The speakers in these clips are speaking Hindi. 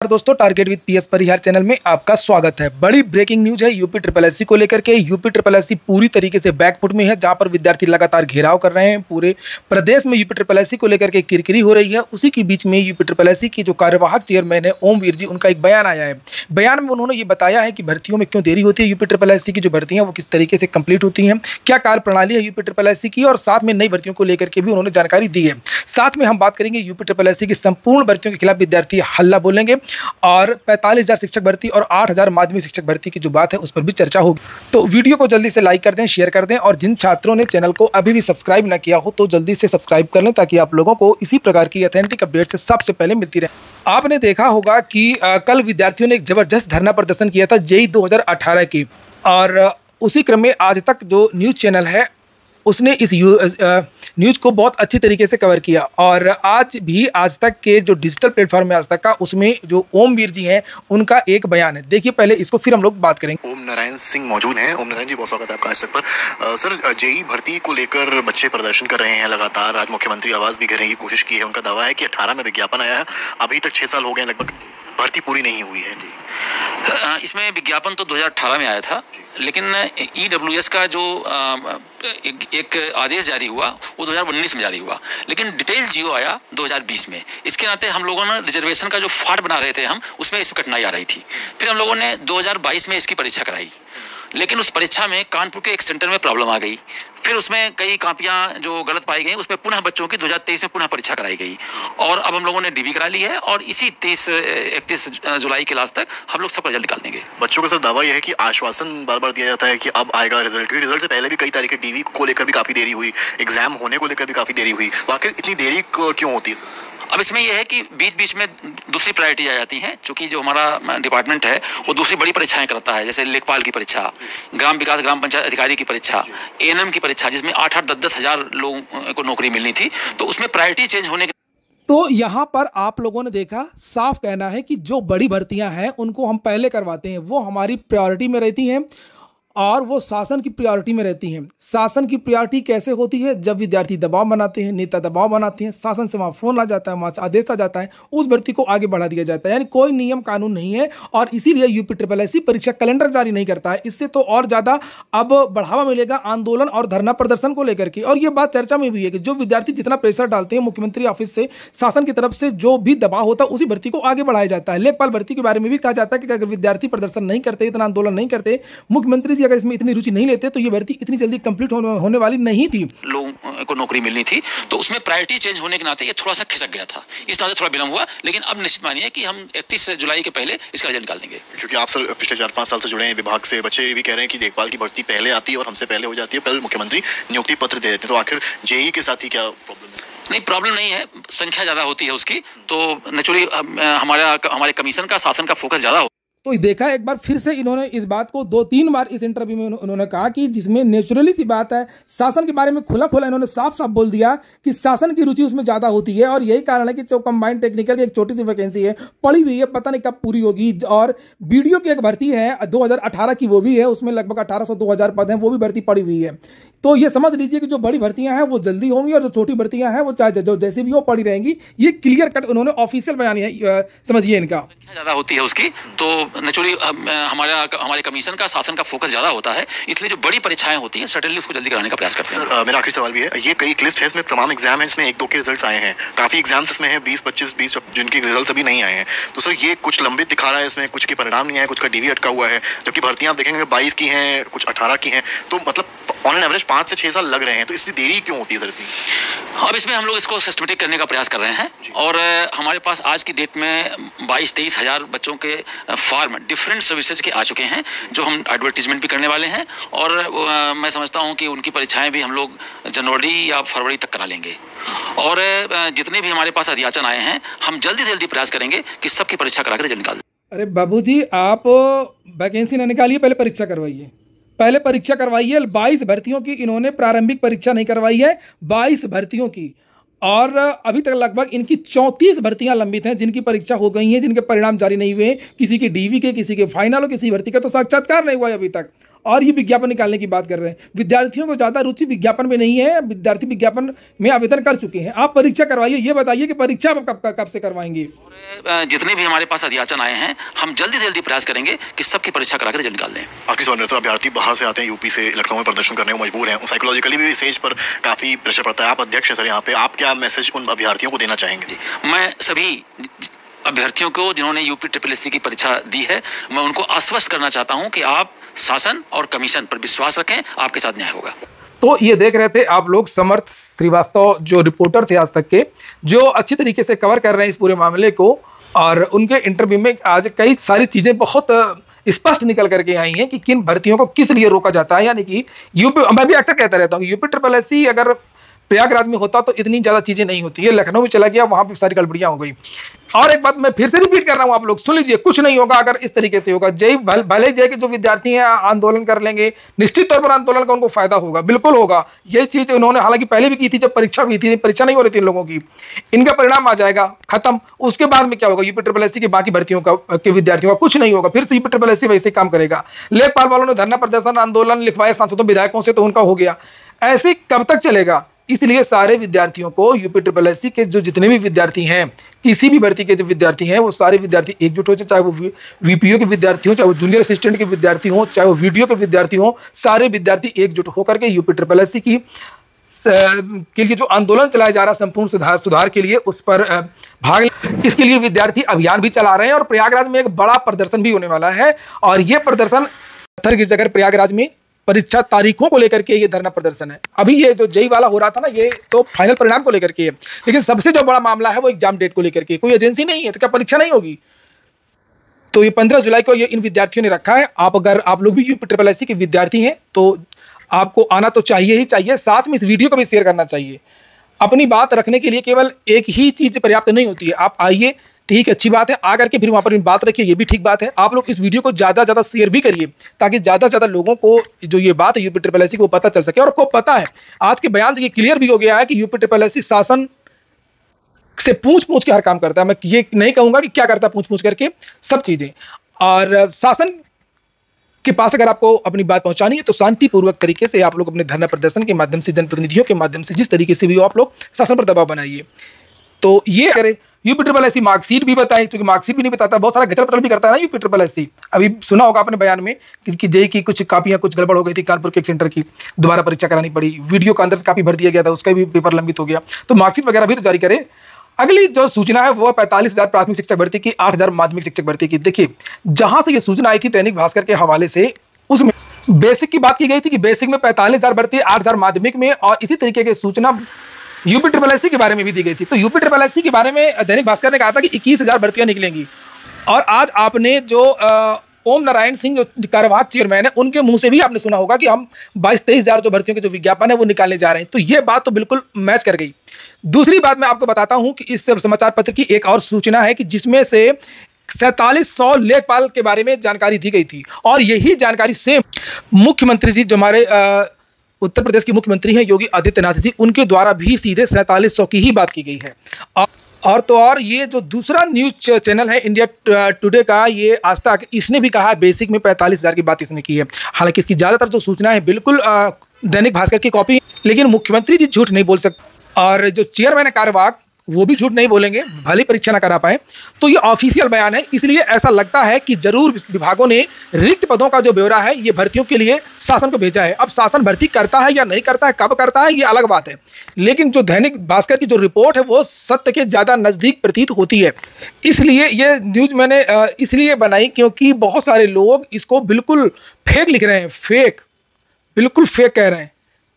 दोस्तों, target with PS Parihar channel में आपका स्वागत है। बड़ी ब्रेकिंग न्यूज है यूपी ट्रिपल एससी को लेकर के। यूपी ट्रिपल एससी पूरी तरीके से बैकफुट में है, जहां पर विद्यार्थी लगातार घेराव कर रहे हैं। पूरे प्रदेश में यूपी ट्रिपल एससी को लेकर के किरकिरी हो रही है। उसी के बीच में यूपी ट्रिपल एससी की जो कार्यवाहक चेयरमैन है ओमवीर जी, उनका एक बयान आया है। बयान में उन्होंने ये बताया है कि भर्तियों में क्यों देरी होती है। यूपी ट्रिपल एससी की जो भर्तियां वो किस तरीके से कंप्लीट होती हैं, क्या कार्य प्रणाली है यूपी ट्रिपल एससी की, और साथ में नई भर्तियों को लेकर के भी उन्होंने जानकारी दी है। साथ में हम बात करेंगे यूपी ट्रिपल एससी की संपूर्ण भर्तियों के खिलाफ विद्यार्थी हल्ला बोलेंगे, और 45,000 शिक्षक भर्ती और 8,000 माध्यमिक शिक्षक भर्ती की जो बात है उस पर भी चर्चा होगी। तो वीडियो को जल्दी से लाइक कर दें, शेयर कर दें, और जिन छात्रों ने चैनल को अभी भी सब्सक्राइब ना किया हो तो जल्दी से सब्सक्राइब कर लें, ताकि आप लोगों को इसी प्रकार की ऑथेंटिक अपडेट से सबसे पहले मिलती रहे। आपने देखा होगा कि कल विद्यार्थियों ने एक जबरदस्त धरना प्रदर्शन किया था जेईई 2018 की, और उसी क्रम में आज तक जो न्यूज चैनल है उसने इस न्यूज़ को बहुत अच्छी तरीके से कवर किया। और आज भी आज तक के जो डिजिटल प्लेटफॉर्म है आज तक का, उसमें जो ओमवीर जी हैं उनका एक बयान है। देखिए पहले इसको, फिर हम लोग बात करेंगे। ओम नारायण सिंह मौजूद हैं। ओम नारायण जी, बहुत स्वागत है आपका आज तक पर। सर, जेईई भर्ती को लेकर बच्चे प्रदर्शन कर रहे हैं लगातार। आज मुख्यमंत्री आवाज भी घेरने की कोशिश की है। उनका दावा है कि 18 में विज्ञापन आया है, अभी तक 6 साल हो गए लगभग, भर्ती पूरी नहीं हुई है। जी, इसमें विज्ञापन तो 2018 में आया था, लेकिन ईडब्ल्यूएस का जो एक आदेश जारी हुआ वो 2019 में जारी हुआ, लेकिन डिटेल जियो आया 2020 में। इसके नाते हम लोगों ने रिजर्वेशन का जो फार्ट बना रहे थे हम, उसमें इसमें कठिनाई आ रही थी। फिर हम लोगों ने 2022 में इसकी परीक्षा कराई, लेकिन उस परीक्षा में कानपुर के एक सेंटर में प्रॉब्लम आ गई। फिर उसमें कई कापियां जो गलत पाई गई, उसमें पुनः बच्चों की 2023 में पुनः परीक्षा कराई गई, और अब हम लोगों ने डीबी करा ली है, और इसी 31 जुलाई के लास्ट तक हम लोग सबका रिजल्ट निकाल देंगे। बच्चों का सर दावा यह है कि आश्वासन बार बार दिया जाता है कि अब आएगा रिजल्ट, क्योंकि रिजल्ट से पहले भी कई तारीख के डीवी को लेकर भी काफी देरी हुई, एग्जाम होने को लेकर भी काफी देरी हुई। तो आखिर इतनी देरी क्यों होती है सर? अब इसमें यह है कि बीच बीच में दूसरी प्रायोरिटी आ जाती हैं, क्योंकि जो हमारा डिपार्टमेंट है वो दूसरी बड़ी परीक्षाएं करता है, जैसे लेखपाल की परीक्षा, ग्राम विकास ग्राम पंचायत अधिकारी की परीक्षा, एएनएम की परीक्षा, जिसमें 8-10 हजार लोगों को नौकरी मिलनी थी, तो उसमें प्रायोरिटी चेंज होने के। तो यहाँ पर आप लोगों ने देखा, साफ कहना है कि जो बड़ी भर्तियां हैं उनको हम पहले करवाते हैं, वो हमारी प्रायोरिटी में रहती हैं, और वो शासन की प्रायोरिटी में रहती हैं। शासन की प्रायोरिटी कैसे होती है? जब विद्यार्थी दबाव बनाते हैं, नेता दबाव बनाते हैं, शासन से वहाँ फोन आ जाता है, वहाँ से आदेश आ जाता है, उस भर्ती को आगे बढ़ा दिया जाता है। यानी कोई नियम कानून नहीं है, और इसीलिए यूपी ट्रिपल एससी परीक्षा कैलेंडर जारी नहीं करता है। इससे तो और ज़्यादा अब बढ़ावा मिलेगा आंदोलन और धरना प्रदर्शन को लेकर के। और ये बात चर्चा में भी है कि जो विद्यार्थी जितना प्रेशर डालते हैं मुख्यमंत्री ऑफिस से, शासन की तरफ से जो भी दबाव होता है, उसी भर्ती को आगे बढ़ाया जाता है। लेखपाल भर्ती के बारे में भी कहा जाता है कि अगर विद्यार्थी प्रदर्शन नहीं करते, इतना आंदोलन नहीं करते, मुख्यमंत्री जी अगर इसमें इतनी रुचि नहीं लेते, तो ये भर्ती इतनी जल्दी कंप्लीट होने वाली नहीं थी। लोगों को नौकरी मिलनी थी, तो उसमें प्रायोरिटी चेंज होने के नाते ये थोड़ा सा खिसक गया था, इस नाते थोड़ा विलंब हुआ। लेकिन अब निश्चित मानिए कि हम 31 जुलाई के पहले इसका रिजल्ट निकाल देंगे। क्योंकि आप सर पिछले 4-5 साल से जुड़े हैं विभाग से, बच्चे भी कह रहे हैं कि देखभाल की भर्ती पहले आती है और हमसे पहले हो जाती है, कल मुख्यमंत्री नियुक्ति पत्र दे देते हैं। तो आखिर जेईई के साथ ही क्या प्रॉब्लम है? नहीं, प्रॉब्लम नहीं है, संख्या ज्यादा होती है उसकी, तो नेचुरली हमारे कमीशन का, शासन का फोकस ज्यादा हो। तो देखा एक बार फिर से इन्होंने इस बात को 2-3 बार इस इंटरव्यू में उन्होंने कहा कि जिसमें नेचुरली सी बात है, शासन के बारे में खुला खुला इन्होंने साफ साफ बोल दिया कि शासन की रुचि उसमें ज्यादा होती है। और यही कारण है कि जो कंबाइंड टेक्निकल की एक छोटी सी वैकेंसी है, पड़ी हुई है, पता नहीं कब पूरी होगी। और बीडीओ की एक भर्ती है 2018 की, वो भी है, उसमें लगभग 1800-2000 पद हैं, वो भी भर्ती पड़ी हुई है। तो ये समझ लीजिए कि जो बड़ी भर्तियां हैं वो जल्दी होंगी, और जो छोटी भर्तियां हैं वो चाहे जो जैसे भी हो पड़ी रहेंगी। ये क्लियर कट उन्होंने ऑफिशियल बयान है, समझिए इनका। संख्या ज्यादा होती है उसकी, तो नेचुरली हमारे कमीशन का, शासन का फोकस ज्यादा होता है, इसलिए जो बड़ी परीक्षाएं होती हैं सर्टेनली उसको जल्दी कराने का प्रयास करते हैं। मेरा आखिरी सवाल भी है, ये कई लिस्ट है, इसमें तमाम एग्जाम है, इसमें 1-2 के रिजल्ट्स आए हैं, काफी एग्जाम्स इसमें हैं, 20-25-20 जिनके रिजल्ट्स अभी नहीं आए हैं। तो सर ये कुछ लंबित दिखा रहा है, इसमें कुछ के परिणाम नहीं आए, कुछ का डीवी अटका हुआ है, जबकि भर्तियां आप देखेंगे 22 की हैं, कुछ 18 की हैं, तो मतलब ऑन एन एवरेज 5 से 6 साल लग रहे हैं। तो इसलिए देरी क्यों होती है सर इतनी? अब इसमें हम लोग इसको सिस्टमेटिक करने का प्रयास कर रहे हैं, और हमारे पास आज की डेट में 22-23 हजार बच्चों के फॉर्म डिफरेंट सर्विसेज के आ चुके हैं, जो हम एडवर्टीजमेंट भी करने वाले हैं। और मैं समझता हूं कि उनकी परीक्षाएं भी हम लोग जनवरी या फरवरी तक करा लेंगे। और जितने भी हमारे पास अध्याचन आए हैं, हम जल्दी से जल्दी प्रयास करेंगे कि सबकी परीक्षा करा कर रिजल्ट निकाल दें। अरे बाबूजी, आप वैकेंसी ना निकालिए, पहले परीक्षा करवाइए, पहले परीक्षा करवाइए। 22 भर्तियों की इन्होंने प्रारंभिक परीक्षा नहीं करवाई है, 22 भर्तियों की, और अभी तक लगभग इनकी 34 भर्तियां लंबित हैं, जिनकी परीक्षा हो गई हैं, जिनके परिणाम जारी नहीं हुए, किसी के डीवी के, किसी के फाइनल और किसी भर्ती का तो साक्षात्कार नहीं हुआ है अभी तक। और ये विज्ञापन निकालने की बात कर रहे हैं। विद्यार्थियों को ज़्यादा रुचि विज्ञापन में नहीं है, विद्यार्थी विज्ञापन में आवेदन कर चुके हैं। आप परीक्षा करवाइए, ये बताइए कि परीक्षा आप कब से करवाएंगे। जितने भी हमारे पास अध्याचन आए हैं, हम जल्दी से जल्दी प्रयास करेंगे कि सबकी परीक्षा कराकर रिजल्ट निकाल दें। बाकी सौ अभ्यर्थी बाहर से आते हैं, यूपी से लखनऊ में प्रदर्शन करने को मजबूर हैं, साइकोलॉजिकली भी सेज पर काफ़ी प्रेशर पड़ता है। आप अध्यक्ष हैं सर यहाँ पे, आप क्या मैसेज उन अभ्यर्थियों को देना चाहेंगे? मैं सभी अभ्यर्थियों को जिन्होंने यूपी SSSC की परीक्षा दी है, मैं उनको आश्वस्त करना चाहता हूं कि आप शासन और कमीशन पर विश्वास रखें, आपके साथ न्याय होगा। तो ये देख रहे थे आप लोग समर्थ श्रीवास्तव, जो रिपोर्टर थे आज तक के, जो अच्छी तरीके से कवर कर रहे हैं इस पूरे मामले को। और उनके इंटरव्यू में आज कई सारी चीज़ें बहुत स्पष्ट निकल करके आई हैं कि किन भर्तियों को किस लिए रोका जाता है। यानी कि यूपी, मैं भी अक्सर कहता रहता हूँ, यूपी SSSC अगर प्रयागराज में होता तो इतनी ज़्यादा चीज़ें नहीं होती है। लखनऊ में चला गया, वहाँ पे सारी गड़बड़ियाँ हो गई। और एक बात मैं फिर से रिपीट कर रहा हूँ, आप लोग सुन लीजिए, कुछ नहीं होगा अगर इस तरीके से होगा। भले जय के जो विद्यार्थी हैं आंदोलन कर लेंगे, निश्चित तौर पर आंदोलन का उनको फायदा होगा, बिल्कुल होगा। यही चीज़ उन्होंने हालांकि पहले भी की थी, जब परीक्षा हुई थी, परीक्षा नहीं हो रही थी इन लोगों की, इनका परिणाम आ जाएगा खत्म। उसके बाद में क्या होगा, यूपी SSSC की बाकी भर्तियों का के विद्यार्थियों का कुछ नहीं होगा, फिर से यूपी SSSC वैसे काम करेगा। लेखपाल वालों ने धरना प्रदर्शन आंदोलन लिखवाए सांसदों विधायकों से, तो उनका हो गया। ऐसे कब तक चलेगा? इसलिए सारे विद्यार्थियों को, यूपी SSSC के जो जितने भी विद्यार्थी हैं, किसी भी भर्ती के जो विद्यार्थी हैं, वो सारे विद्यार्थी एकजुट हो जाए, चाहे वो VPO के विद्यार्थी हो, चाहे वो जूनियर असिस्टेंट के विद्यार्थी हो, चाहे वो वीडियो के विद्यार्थी हो, सारे विद्यार्थी एकजुट होकर के यूपी SSSC की के लिए जो आंदोलन चलाया जा रहा है संपूर्ण सुधार के लिए, उस पर भाग, इसके लिए विद्यार्थी अभियान भी चला रहे हैं। और प्रयागराज में एक बड़ा प्रदर्शन भी होने वाला है। और ये प्रदर्शन पत्थर की जगह प्रयागराज में परीक्षा तारीखों को लेकर के ये धरना प्रदर्शन है। अभी ये जो जेई वाला हो रहा था ना, ये तो फाइनल परिणाम को लेकर के है, लेकिन सबसे जो बड़ा मामला है वो एग्जाम डेट को लेकर के। कोई एजेंसी नहीं है तो क्या परीक्षा नहीं होगी? तो ये 15 जुलाई को ये इन विद्यार्थियों ने रखा है। अगर आप लोग भी यूपी SSSC के विद्यार्थी हैं तो आपको आना तो चाहिए ही चाहिए। साथ में इस वीडियो को भी शेयर करना चाहिए। अपनी बात रखने के लिए केवल एक ही चीज पर्याप्त नहीं होती है। आप आइए, ठीक, अच्छी बात है, आकर के फिर वहाँ पर बात रखिए, ये भी ठीक बात है। आप लोग इस वीडियो को ज़्यादा से ज़्यादा शेयर भी करिए, ताकि ज़्यादा से ज़्यादा लोगों को जो ये बात है यूपी SSSC को पता चल सके। और आपको पता है, आज के बयान से ये क्लियर भी हो गया है कि यूपी SSSC शासन से पूछ के हर काम करता है। मैं ये नहीं कहूँगा कि क्या करता है पूछ करके, सब चीज़ें। और शासन के पास अगर आपको अपनी बात पहुंचानी है तो शांतिपूर्वक तरीके से आप लोग अपने धरना प्रदर्शन के माध्यम से, जनप्रतिनिधियों के माध्यम से, जिस तरीके से भी हो, आप लोग शासन पर दबाव बनाइए। तो ये अगर यूपी SSSC मार्कशीट भी बताए, क्योंकि मार्कशीट भी नहीं बताता, बहुत सारा गचल पटल भी करता है ना यूपी SSSC। अभी सुना होगा आपने बयान में कि जेई की कुछ कापियां कुछ गड़बड़ हो गई थी, कानपुर के एक सेंटर की दोबारा परीक्षा करानी पड़ी, वीडियो का अंदर से कापी भर दिया गया था, उसका भी पेपर लंबित हो गया। तो मार्कशीट वगैरह भी तो जारी करे। अगली जो सूचना है वो 45,000 प्राथमिक शिक्षक भर्ती की, 8,000 माध्यमिक शिक्षक भर्ती की। देखिए, जहां से ये सूचना आई थी दैनिक भास्कर के हवाले से, उसमें बेसिक की बात की गई थी कि बेसिक में 45,000 भर्ती, 8,000 माध्यमिक में, और इसी तरीके की सूचना यूपी SSSC के बारे में भी दी गई थी। तो यूपी SSSC के बारे में दैनिक भास्कर ने कहा था कि 21,000 भर्तियां निकलेंगी। और आज आपने जो ओम नारायण सिंह जो कार्यवाहक चेयरमैन है, उनके मुंह से भी आपने सुना होगा कि हम 22-23,000 जो भर्तियों के जो विज्ञापन है वो निकालने जा रहे हैं। तो ये बात तो बिल्कुल मैच कर गई। दूसरी बात मैं आपको बताता हूं कि इस समाचार पत्र की एक और सूचना है कि जिसमें से 4700 लेखपाल के बारे में जानकारी दी गई थी। और यही जानकारी से मुख्यमंत्री जी, जो हमारे उत्तर प्रदेश के मुख्यमंत्री हैं योगी आदित्यनाथ जी, उनके द्वारा भी सीधे 4700 की ही बात की गई है। और ये जो दूसरा न्यूज चैनल है इंडिया टुडे का, ये आज तक, इसने भी कहा बेसिक में 45,000 की बात इसने की है। हालांकि इसकी ज्यादातर जो सूचना है बिल्कुल दैनिक भास्कर की कॉपी, लेकिन मुख्यमंत्री जी झूठ नहीं बोल सकते और जो चेयरमैन है कार्यवाहक वो भी झूठ नहीं बोलेंगे, भले परीक्षा ना करा पाए। तो ये ऑफिशियल बयान है, इसलिए ऐसा लगता है कि जरूर विभागों ने रिक्त पदों का जो ब्यौरा है ये भर्तियों के लिए शासन को भेजा है। अब शासन भर्ती करता है या नहीं करता है, कब करता है, ये अलग बात है। लेकिन जो दैनिक भास्कर की जो रिपोर्ट है वो सत्य के ज्यादा नजदीक प्रतीत होती है। इसलिए ये न्यूज मैंने इसलिए बनाई क्योंकि बहुत सारे लोग इसको बिल्कुल फेक लिख रहे हैं, फेक, बिल्कुल फेक कह रहे हैं।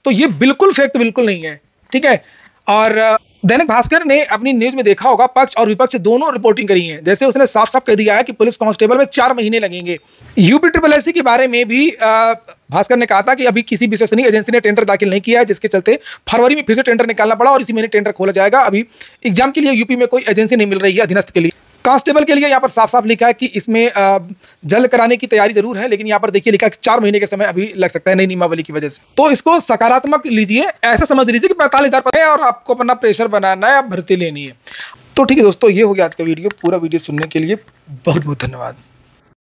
तो ये बिल्कुल फेक तो बिल्कुल नहीं है, ठीक है। और दैनिक भास्कर ने अपनी न्यूज में देखा होगा, पक्ष और विपक्ष दोनों रिपोर्टिंग करी है। जैसे उसने साफ साफ कह दिया है कि पुलिस कांस्टेबल में 4 महीने लगेंगे। यूपी SSSC के बारे में भी भास्कर ने कहा था कि अभी किसी विश्वसनीय एजेंसी ने टेंडर दाखिल नहीं किया है, जिसके चलते फरवरी में फिर से टेंडर निकालना पड़ा और इसी महीने टेंडर खोला जाएगा। अभी एग्जाम के लिए यूपी में कोई एजेंसी नहीं मिल रही है अधीनस्थ के लिए। कांस्टेबल के लिए यहाँ पर साफ साफ लिखा है कि इसमें जल्द कराने की तैयारी जरूर है, लेकिन यहाँ पर देखिए लिखा है कि 4 महीने का समय अभी लग सकता है नई नियमावली की वजह से। तो इसको सकारात्मक लीजिए, ऐसा समझ लीजिए कि 45,000 पद है और आपको अपना प्रेशर बनाना है, भर्ती लेनी है। तो ठीक है दोस्तों, ये हो गया आज का वीडियो। पूरा वीडियो सुनने के लिए बहुत बहुत धन्यवाद।